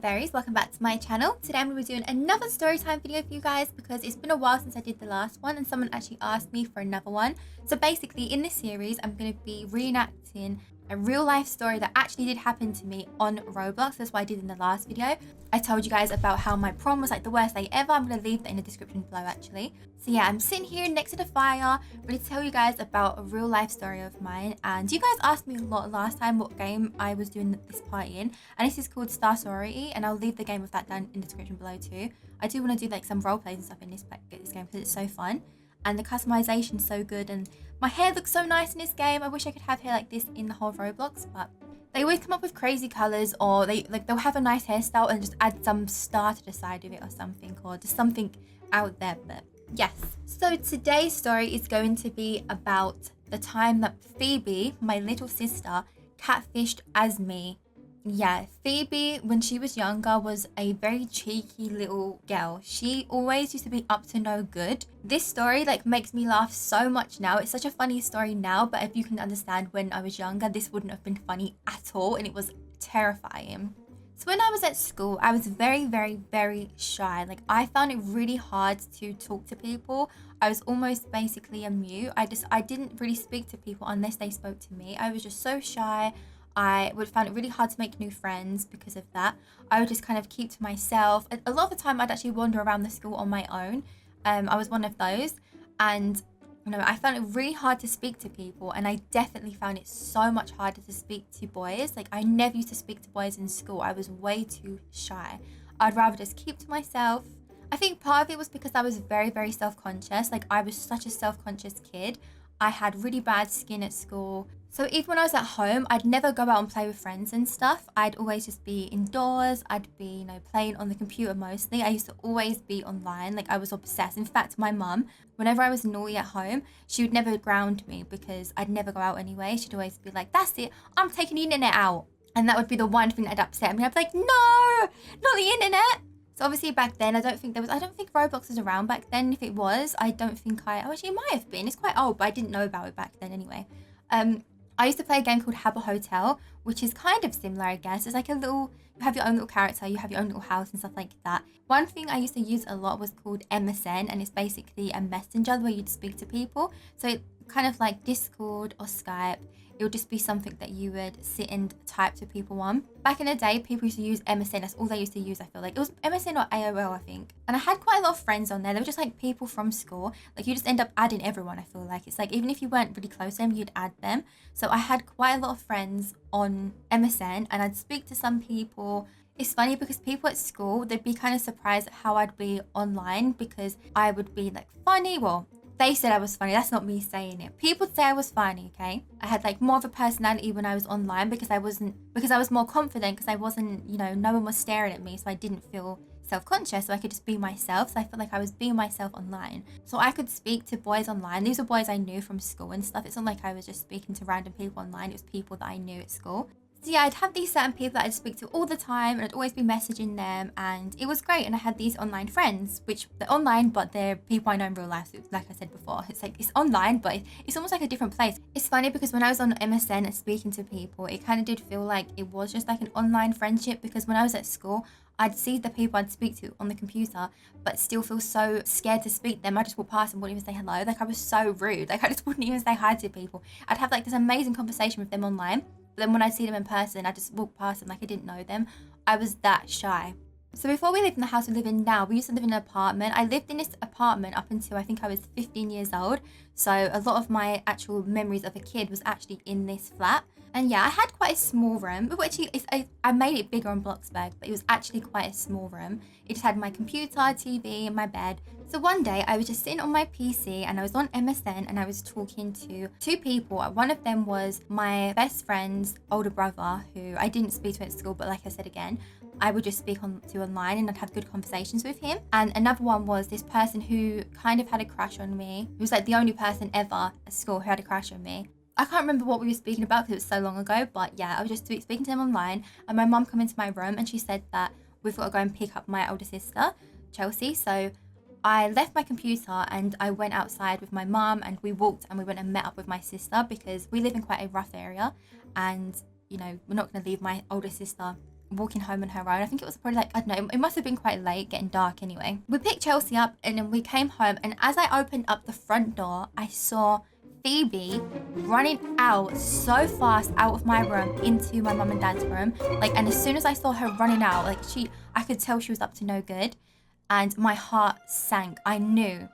fairies, welcome back to my channel. Today I'm going to be doing another story time video for you guys because it's been a while since I did the last one and someone actually asked me for another one. So basically in this series I'm going to be reenacting a real life story that actually did happen to me on Roblox. That's what I did in the last video. I told you guys about how my prom was like the worst day ever. I'm going to leave that in the description below actually. So yeah, I'm sitting here next to the fire ready to tell you guys about a real life story of mine. And you guys asked me a lot last time what game I was doing this party in, and this is called STAR Sorority, and I'll leave the game of that down in the description below too. I do want to do like some role plays and stuff in this game because it's so fun and the customization is so good, and my hair looks so nice in this game. I wish I could have hair like this in the whole Roblox, but they always come up with crazy colors, or they'll have a nice hairstyle and just add some star to the side of it or something, or just something out there. But yes, so today's story is going to be about the time that Phoebe, my little sister, catfished as me. Yeah, Phoebe, when she was younger, was a very cheeky little girl. She always used to be up to no good. This story makes me laugh so much now. It's such a funny story now, but if you can understand, when I was younger, this wouldn't have been funny at all, and it was terrifying. So when I was at school, I was very shy. I found it really hard to talk to people. I was almost basically a mute. I didn't really speak to people unless they spoke to me. I was just so shy. I would find it really hard to make new friends because of that. I would just kind of keep to myself. A lot of the time I'd actually wander around the school on my own. I was one of those, and I found it really hard to speak to people, and I definitely found it so much harder to speak to boys. I never used to speak to boys in school. I was way too shy. I'd rather just keep to myself. I think part of it was because I was very self-conscious. I was such a self-conscious kid. I had really bad skin at school. So even when I was at home, I'd never go out and play with friends and stuff. I'd always just be indoors. I'd be, playing on the computer mostly. I used to always be online. I was obsessed. In fact, my mum, whenever I was naughty at home, she would never ground me because I'd never go out anyway. She'd always be like, that's it, I'm taking the internet out. And that would be the one thing that'd upset me. I'd be like, no, not the internet. So obviously back then, I don't think Roblox was around back then. If it was, I don't think actually it might have been. It's quite old, but I didn't know about it back then anyway. I used to play a game called Have a Hotel, which is kind of similar, I guess. It's like you have your own little character, you have your own little house and stuff like that. One thing I used to use a lot was called MSN, and it's basically a messenger where you'd speak to people. So it kind of like Discord or Skype. It would just be something that you would sit and type to people on. Back in the day, people used to use MSN. That's all they used to use, I feel like. It was MSN or AOL, I think. And I had quite a lot of friends on there. They were just people from school. You just end up adding everyone, I feel like. It's even if you weren't really close to them, you'd add them. So I had quite a lot of friends on MSN, and I'd speak to some people. It's funny because people at school, they'd be kind of surprised at how I'd be online, because I would be funny. Well, they said I was funny. That's not me saying it. People say I was funny, okay? I had more of a personality when I was online because I was more confident, because I wasn't, no one was staring at me, so I didn't feel self-conscious, so I could just be myself. So I felt like I was being myself online. So I could speak to boys online. These were boys I knew from school and stuff. It's not like I was just speaking to random people online. It was people that I knew at school. So yeah, I'd have these certain people that I'd speak to all the time, and I'd always be messaging them, and it was great. And I had these online friends, which they're online, but they're people I know in real life. So like I said before, it's online, but it's almost like a different place. It's funny because when I was on MSN and speaking to people, it kind of did feel like it was just an online friendship, because when I was at school, I'd see the people I'd speak to on the computer, but still feel so scared to speak to them. I just walk past and wouldn't even say hello. I was so rude. I just wouldn't even say hi to people. I'd have this amazing conversation with them online, but then when I see them in person, I just walk past them like I didn't know them. I was that shy. So before we lived in the house we live in now, we used to live in an apartment. I lived in this apartment up until I think I was 15 years old. So a lot of my actual memories of a kid was actually in this flat. And yeah, I had quite a small room. But actually, I made it bigger on BLOXBURG, but it was actually quite a small room. It just had my computer, TV, and my bed. So one day I was just sitting on my PC and I was on MSN, and I was talking to two people. One of them was my best friend's older brother, who I didn't speak to at school, but like I said again, I would just speak to online, and I'd have good conversations with him. And another one was this person who kind of had a crush on me. He was the only person ever at school who had a crush on me. I can't remember what we were speaking about because it was so long ago, but yeah, I was just speaking to him online, and my mum came into my room and she said that we've got to go and pick up my older sister, Chelsea. So I left my computer and I went outside with my mum, and we walked and we went and met up with my sister, because we live in quite a rough area, and we're not going to leave my older sister walking home on her own. I think it was probably like, I don't know, it must have been quite late, getting dark anyway. We picked Chelsea up and then we came home, and as I opened up the front door, I saw Phoebe running out so fast out of my room into my mum and dad's room. Like, and as soon as I saw her running out, like I could tell she was up to no good, and my heart sank. I knew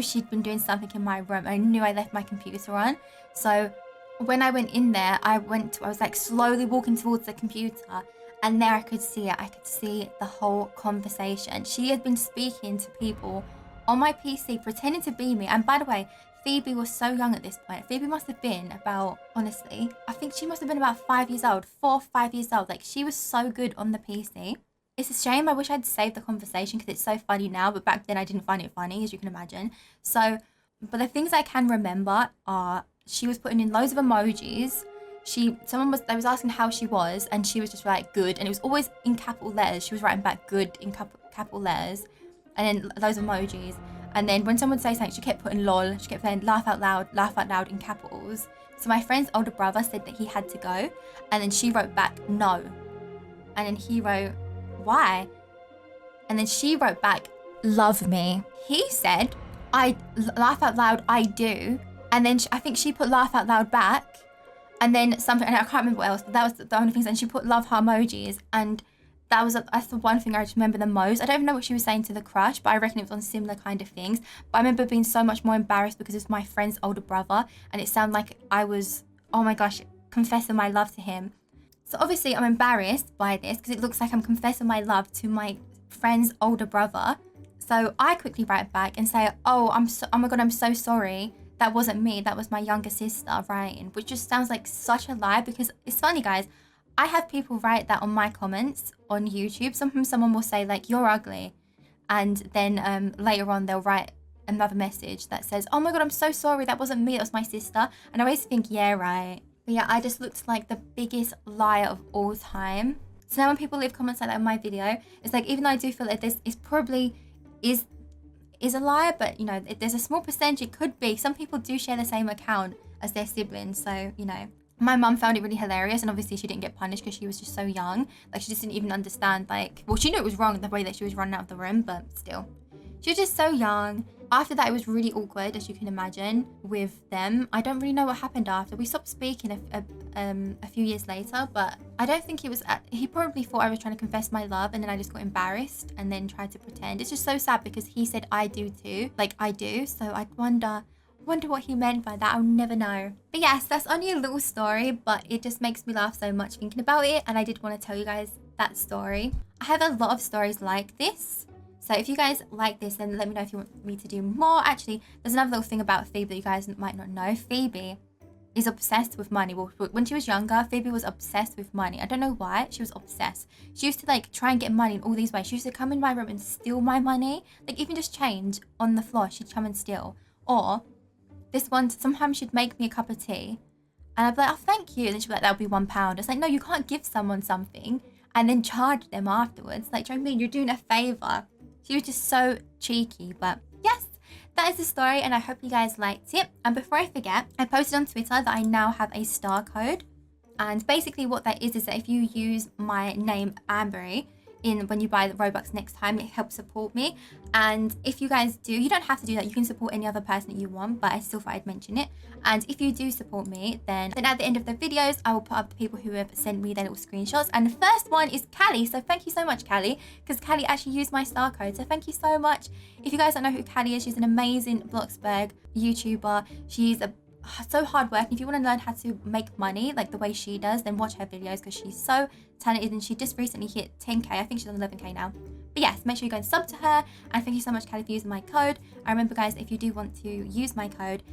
she'd been doing something in my room. I knew I left my computer on. So when I went in there, I was like slowly walking towards the computer, and there I could see it. I could see the whole conversation. She had been speaking to people on my PC, pretending to be me. And by the way, Phoebe was so young at this point. Phoebe must have been about, honestly, I think she must have been about 5 years old, 4 or 5 years old. Like, she was so good on the PC. It's a shame. I wish I'd saved the conversation because it's so funny now, but back then I didn't find it funny, as you can imagine. So, but the things I can remember are she was putting in loads of emojis. They was asking how she was, and she was just like, good. And it was always in capital letters. She was writing back good in capital letters, and then those emojis. And then when someone would say something, she kept putting lol. She kept saying laugh out loud in capitals. So my friend's older brother said that he had to go. And then she wrote back, no. And then he wrote, why? And then she wrote back, love me. He said, I laugh out loud, I do. And then I think she put laugh out loud back. And then something, and I can't remember what else, but that was the only things. And she put love heart emojis. And that's the one thing I just remember the most. I don't even know what she was saying to the crush, but I reckon it was on similar kind of things. But I remember being so much more embarrassed because it's my friend's older brother, and it sounded like I was, oh my gosh, confessing my love to him. So obviously I'm embarrassed by this because it looks like I'm confessing my love to my friend's older brother. So I quickly write back and say, oh my god, I'm so sorry. That wasn't me. That was my younger sister writing, which just sounds like such a lie. Because it's funny, guys, I have people write that on my comments on YouTube. Sometimes someone will say like, you're ugly. And then later on they'll write another message that says, oh my god, I'm so sorry. That wasn't me. That was my sister. And I always think, yeah, right. But yeah, I just looked like the biggest liar of all time. So now when people leave comments like that on my video, it's like, even though I do feel like this is probably is a liar, but you know, there's a small percentage it could be. Some people do share the same account as their siblings. So, you know, my mum found it really hilarious, and obviously she didn't get punished because she was just so young. Like, she just didn't even understand, like, well, she knew it was wrong the way that she was running out of the room, but still. She was just so young. After that, it was really awkward, as you can imagine, with them. I don't really know what happened after. We stopped speaking a few years later, but I don't think he probably thought I was trying to confess my love, and then I just got embarrassed and then tried to pretend. It's just so sad because he said I do too, like I do. So I wonder what he meant by that. I'll never know. But yes, that's only a little story, but it just makes me laugh so much thinking about it, and I did want to tell you guys that story. I have a lot of stories like this, so if you guys like this, then let me know if you want me to do more. Actually, there's another little thing about Phoebe that you guys might not know. Phoebe is obsessed with money. Well, when she was younger, Phoebe was obsessed with money. I don't know why. She was obsessed. She used to like try and get money in all these ways. She used to come in my room and steal my money. Like, even just change on the floor, she'd come and steal. Or this one, sometimes she'd make me a cup of tea and I'd be like, oh, thank you. And then she'd be like, that'll be £1. It's like, no, you can't give someone something and then charge them afterwards. Like, do you know what I mean? You're doing a favor. She was just so cheeky. But yes, that is the story, and I hope you guys liked it. And before I forget, I posted on Twitter that I now have a star code. And basically what that is that if you use my name, Amberry, when you buy the Robux next time, it helps support me. And if you guys do, you don't have to do that. You can support any other person that you want, but I still thought I'd mention it. And if you do support me, then at the end of the videos, I will put up the people who have sent me their little screenshots. And the first one is Callie. So thank you so much, Callie, because Callie actually used my star code. So thank you so much. If you guys don't know who Callie is, she's an amazing BLOXBURG YouTuber. She's so hardworking. If you want to learn how to make money like the way she does, then watch her videos because she's so talented, and she just recently hit 10k. I think she's on 11k now. But yes, make sure you go and sub to her, and thank you so much, Callie, for using my code. I remember, guys, if you do want to use my code,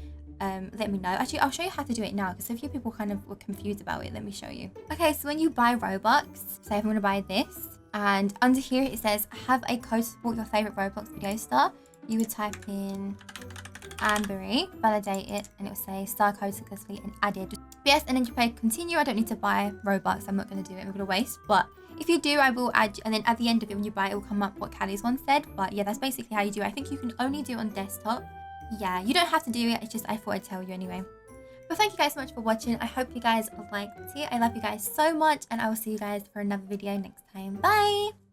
let me know. Actually, I'll show you how to do it now because a few people kind of were confused about it. Let me show you. Okay, so when you buy Robux, say if I'm going to buy this, and under here it says have a code to support your favorite Roblox video star, you would type in Amberry, validate it, and it will say star code successfully and added. Yes, and then you pay continue. I don't need to buy Robux. I'm not going to do it. I'm going to waste. But if you do, I will add, and then at the end of it, when you buy it, will come up what Callie's one said. But yeah, that's basically how you do it. I think you can only do it on desktop. Yeah, you don't have to do it. It's just I thought I'd tell you anyway. But thank you guys so much for watching. I hope you guys liked it. I love you guys so much, and I will see you guys for another video next time. Bye!